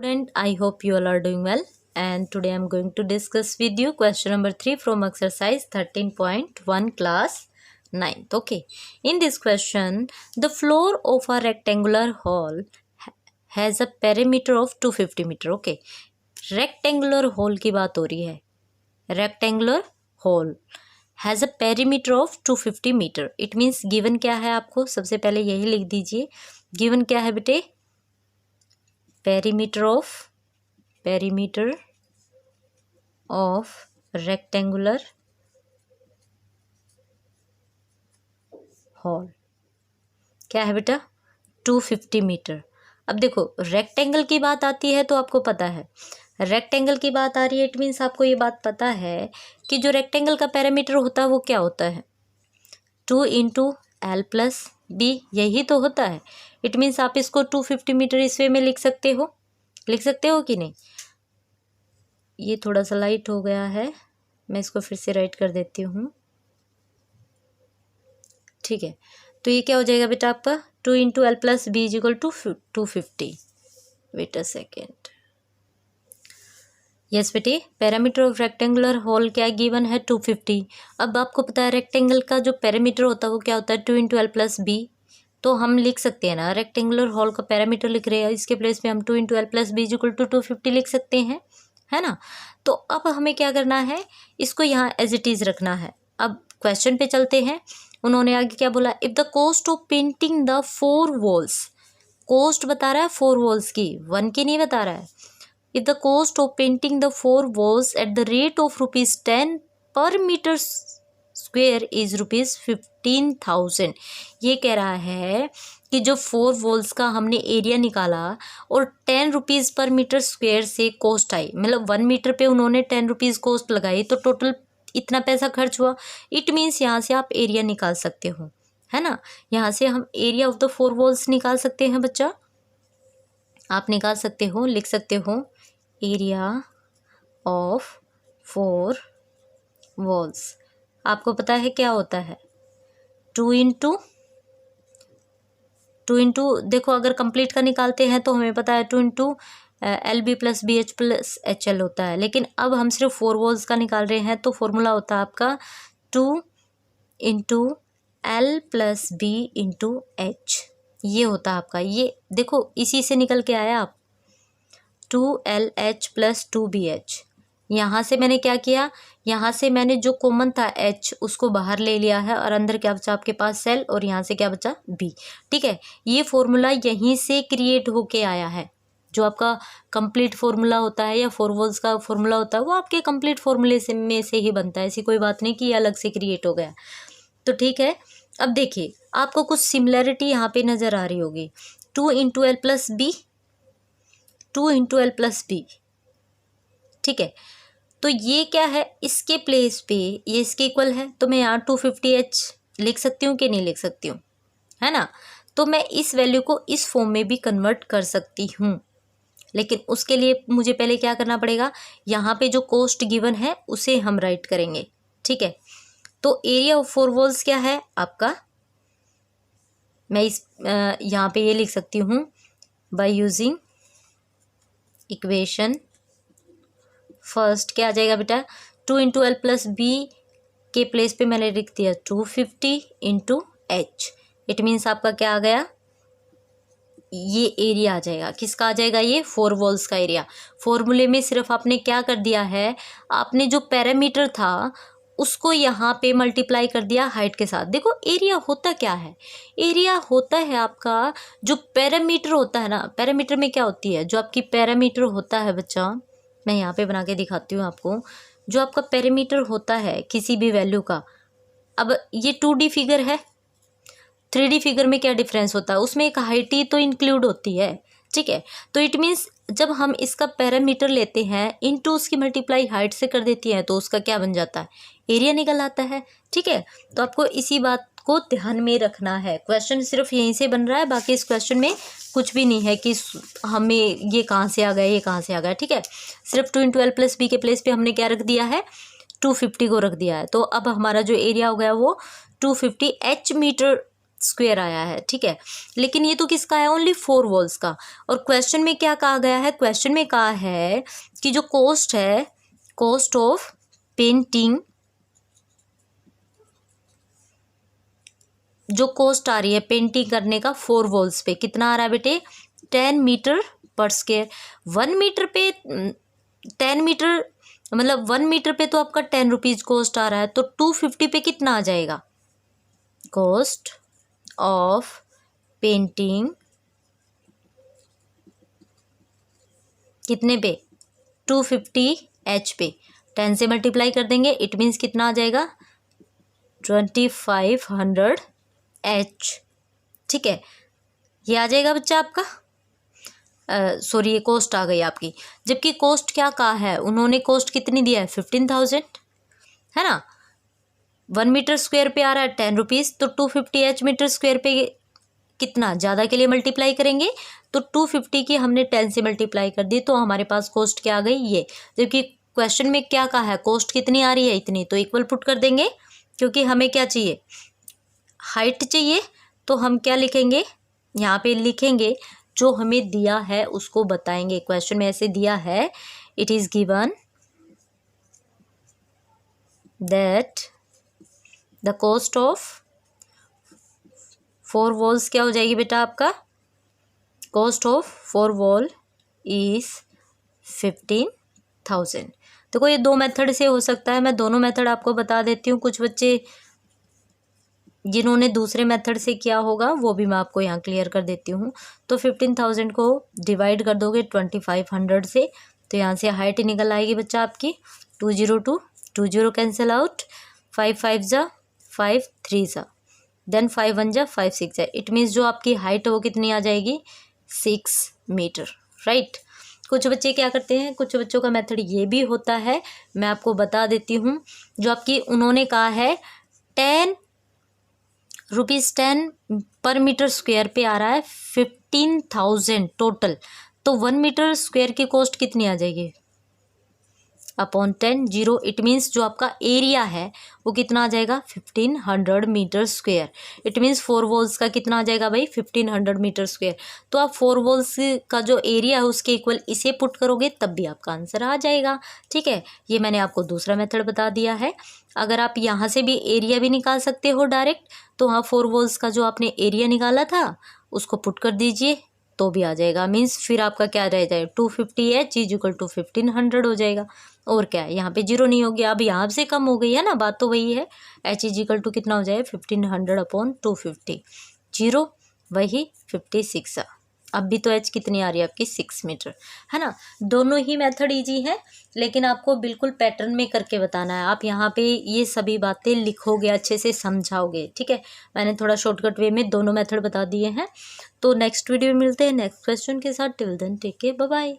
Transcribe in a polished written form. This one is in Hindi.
Student, I hope you all are doing well, and today I am going to discuss with you question number 3 from exercise 13.1 class 9th. Okay, in this question, the floor of a rectangular hall has a perimeter of 250 meter. Okay, rectangular hall की बात हो रही है. Rectangular hall has a perimeter of 250 meter. It means given क्या है आपको, सबसे पहले यही लिख दीजिए. given क्या है बेटे, perimeter of rectangular hall क्या है बेटा, 250 मीटर. अब देखो रेक्टेंगल की बात आती है तो आपको पता है, रेक्टेंगल की बात आ रही है, इट मीन्स आपको ये बात पता है कि जो रेक्टेंगल का पैरामीटर होता है वो क्या होता है, 2 इंटू एल प्लस बी, यही तो होता है. इट मीन्स आप इसको 250 मीटर इस वे में लिख सकते हो कि नहीं. ये थोड़ा सा लाइट हो गया है, मैं इसको फिर से राइट कर देती हूँ. ठीक है, तो ये क्या हो जाएगा बेटा आपका, 2 into L plus B is equal to 250. Wait a second. Yes बेटे, पैरामीटर ऑफ रेक्टेंगुलर हॉल क्या गिवन है, 250. अब आपको पता है रेक्टेंगल का जो पैरामीटर होता है वो क्या होता है, 2 इंटू एल प्लस बी. तो हम लिख सकते हैं ना, रेक्टेंगुलर हॉल का पैरामीटर लिख रहे हैं, इसके प्लेस पे हम 2 into L plus B is equal to 250 लिख सकते हैं, है ना. तो अब हमें क्या करना है, इसको यहाँ एज इट इज़ रखना है. अब क्वेश्चन पे चलते हैं. उन्होंने आगे क्या बोला, if the cost of painting the 4 walls, cost बता रहा है 4 वॉल्स की, 1 की नहीं बता रहा है. If the cost of painting the 4 walls at the rate of ₹10 पर मीटर स्क्वेयर इज ₹15,000. ये कह रहा है कि जो 4 वॉल्स का हमने एरिया निकाला और 10 रुपीज़ पर मीटर स्क्वेयर से कॉस्ट आई, मतलब 1 मीटर पे उन्होंने 10 रुपीज़ कॉस्ट लगाई, तो टोटल इतना पैसा खर्च हुआ. इट मीन्स यहाँ से आप एरिया निकाल सकते हो, है ना. यहाँ से हम एरिया ऑफ द 4 वॉल्स निकाल सकते हैं बच्चा, आप निकाल सकते हो, लिख सकते हो एरिया ऑफ 4 वॉल्स. आपको पता है क्या होता है, 2 इंटू देखो, अगर कंप्लीट का निकालते हैं तो हमें पता है 2 into L B plus B H plus H L होता है. लेकिन अब हम सिर्फ 4 वॉल्स का निकाल रहे हैं तो फॉर्मूला होता है आपका 2 into L plus B into H. ये होता है आपका, ये देखो इसी से निकल के आया आप, 2LH प्लस 2BH. यहाँ से मैंने क्या किया, यहाँ से मैंने जो कॉमन था H उसको बाहर ले लिया है और अंदर क्या बचा आपके पास सेल, और यहाँ से क्या बचा B. ठीक है, ये फॉर्मूला यहीं से क्रिएट होके आया है. जो आपका कंप्लीट फॉर्मूला होता है या 4 वॉल्स का फॉर्मूला होता है वो आपके कंप्लीट फॉर्मूले से में से ही बनता है. ऐसी कोई बात नहीं कि ये अलग से क्रिएट हो गया. तो ठीक है, अब देखिए आपको कुछ सिमिलैरिटी यहाँ पे नज़र आ रही होगी. 2 into L plus B, 2 into L plus B. ठीक है, तो ये क्या है, इसके प्लेस पे ये इसके इक्वल है, तो मैं यहाँ 250H लिख सकती हूँ कि नहीं लिख सकती हूँ, है ना. तो मैं इस वैल्यू को इस फॉर्म में भी कन्वर्ट कर सकती हूँ, लेकिन उसके लिए मुझे पहले क्या करना पड़ेगा, यहाँ पे जो कॉस्ट गिवन है उसे हम राइट करेंगे. ठीक है, तो एरिया ऑफ 4 वॉल्स क्या है आपका, मैं इस यहाँ पे ये लिख सकती हूँ बाय यूजिंग इक्वेशन फर्स्ट. क्या आ जाएगा बेटा, 2 इंटू एल प्लस बी के प्लेस पे मैंने लिख दिया 250 इंटू एच. इट मीन्स आपका क्या आ गया, ये एरिया आ जाएगा. किसका आ जाएगा, ये 4 वॉल्स का एरिया. फॉर्मूले में सिर्फ आपने क्या कर दिया है, आपने जो पैरामीटर था उसको यहाँ पे मल्टीप्लाई कर दिया हाइट के साथ. देखो एरिया होता क्या है, एरिया होता है आपका जो पैरामीटर होता है ना. पैरामीटर में क्या होती है, जो आपकी पैरामीटर होता है बच्चा, मैं यहाँ पे बना के दिखाती हूँ आपको. जो आपका पैरामीटर होता है किसी भी वैल्यू का, अब ये 2D फिगर है, 3D फिगर में क्या डिफरेंस होता है, उसमें एक हाइट ही तो इंक्लूड होती है. ठीक है, तो इट मीन्स जब हम इसका पैरामीटर लेते हैं इनटू उसकी मल्टीप्लाई हाइट से कर देती है तो उसका क्या बन जाता है, एरिया निकल आता है. ठीक है, तो आपको इसी बात को ध्यान में रखना है. क्वेश्चन सिर्फ यहीं से बन रहा है, बाकी इस क्वेश्चन में कुछ भी नहीं है कि हमें ये कहाँ से आ गया, ये कहाँ से आ गया. ठीक है, सिर्फ 2 इंटू एल प्लस बी के प्लेस पे हमने क्या रख दिया है, 250 को रख दिया है. तो अब हमारा जो एरिया हो गया वो 250 H मीटर स्क्वायर आया है, ठीक है। लेकिन ये तो किसका है, ओनली 4 वॉल्स का। और क्वेश्चन में क्या कहा गया है, क्वेश्चन में कहा है कि जो कॉस्ट है, कॉस्ट ऑफ पेंटिंग, जो कॉस्ट आ रही है पेंटिंग करने का 4 वॉल्स पे, कितना आ रहा है बेटे, 10 मीटर पर स्क्वायर। 1 मीटर पे 10 मीटर मतलब 1 मीटर पे तो आपका 10 रुपीज कॉस्ट आ रहा है, तो 250 पे कितना आ जाएगा, कॉस्ट ऑफ पेंटिंग कितने पे, 250 एच पे, 10 से मल्टीप्लाई कर देंगे, इट मीन्स कितना आ जाएगा, 2500 एच, ठीक है। ये आ जाएगा बच्चा आपका, सॉरी ये कॉस्ट आ गई आपकी। जबकि कॉस्ट क्या कहा है उन्होंने, कॉस्ट कितनी दिया है, 15,000 है ना। 1 मीटर स्क्वायर पे आ रहा है 10 रुपीज़, तो 250 एच मीटर स्क्वायर पे कितना, ज़्यादा के लिए मल्टीप्लाई करेंगे, तो 250 की हमने 10 से मल्टीप्लाई कर दी, तो हमारे पास कॉस्ट क्या आ गई ये। जबकि क्वेश्चन में क्या कहा है, कॉस्ट कितनी आ रही है, इतनी, तो इक्वल पुट कर देंगे, क्योंकि हमें क्या चाहिए, हाइट चाहिए। तो हम क्या लिखेंगे, यहाँ पे लिखेंगे जो हमें दिया है उसको बताएंगे। क्वेश्चन में ऐसे दिया है, it is given that the cost of 4 walls क्या हो जाएगी बेटा आपका, कॉस्ट ऑफ 4 वॉल इज 15,000। देखो ये 2 मेथड से हो सकता है, मैं दोनों मेथड आपको बता देती हूँ। कुछ बच्चे जिन्होंने दूसरे मेथड से किया होगा वो भी मैं आपको यहाँ क्लियर कर देती हूँ। तो 15,000 को डिवाइड कर दोगे 2500 से, तो यहाँ से हाइट निकल आएगी बच्चा आपकी 202, 20 कैंसिल आउट, 5 5 जा 5 3 जा, देन 5 1 जा 5 6 जा, इट मीन्स जो आपकी हाइट है वो कितनी आ जाएगी, 6 मीटर, राइट। कुछ बच्चे क्या करते हैं, कुछ बच्चों का मेथड ये भी होता है, मैं आपको बता देती हूँ। जो आपकी उन्होंने कहा है 10 पर मीटर स्क्वायर पे आ रहा है 15,000 टोटल, तो 1 मीटर स्क्वायर की कॉस्ट कितनी आ जाएगी, अपॉन 10 जीरो, इट मीन्स जो आपका एरिया है वो कितना आ जाएगा, 1500 metre square. It means 4 walls का कितना आ जाएगा भाई, 1500 मीटर स्क्वायर। तो आप 4 वॉल्स का जो एरिया है उसके इक्वल इसे पुट करोगे तब भी आपका आंसर आ जाएगा, ठीक है। ये मैंने आपको दूसरा मेथड बता दिया है। अगर आप यहाँ से भी एरिया भी निकाल सकते हो डायरेक्ट, तो हाँ 4 वॉल्स का जो आपने एरिया निकाला था उसको पुट कर दीजिए तो भी आ जाएगा। मीन्स फिर आपका क्या रह जाएगा, 250 एच इज इक्वल टू 1500 हो जाएगा। और क्या है, यहाँ पे जीरो नहीं हो गया, अब यहाँ से कम हो गई है ना, बात तो वही है। एच इज इक्वल टू कितना हो जाएगा, 1500 अपॉन 250, जीरो वही 56। अब भी तो एच कितनी आ रही है आपकी, 6 मीटर, है ना। दोनों ही मेथड इजी है, लेकिन आपको बिल्कुल पैटर्न में करके बताना है। आप यहाँ पे ये सभी बातें लिखोगे, अच्छे से समझाओगे, ठीक है। मैंने थोड़ा शॉर्टकट वे में दोनों मेथड बता दिए हैं। तो नेक्स्ट वीडियो में मिलते हैं नेक्स्ट क्वेश्चन के साथ। Till then take care, bye bye.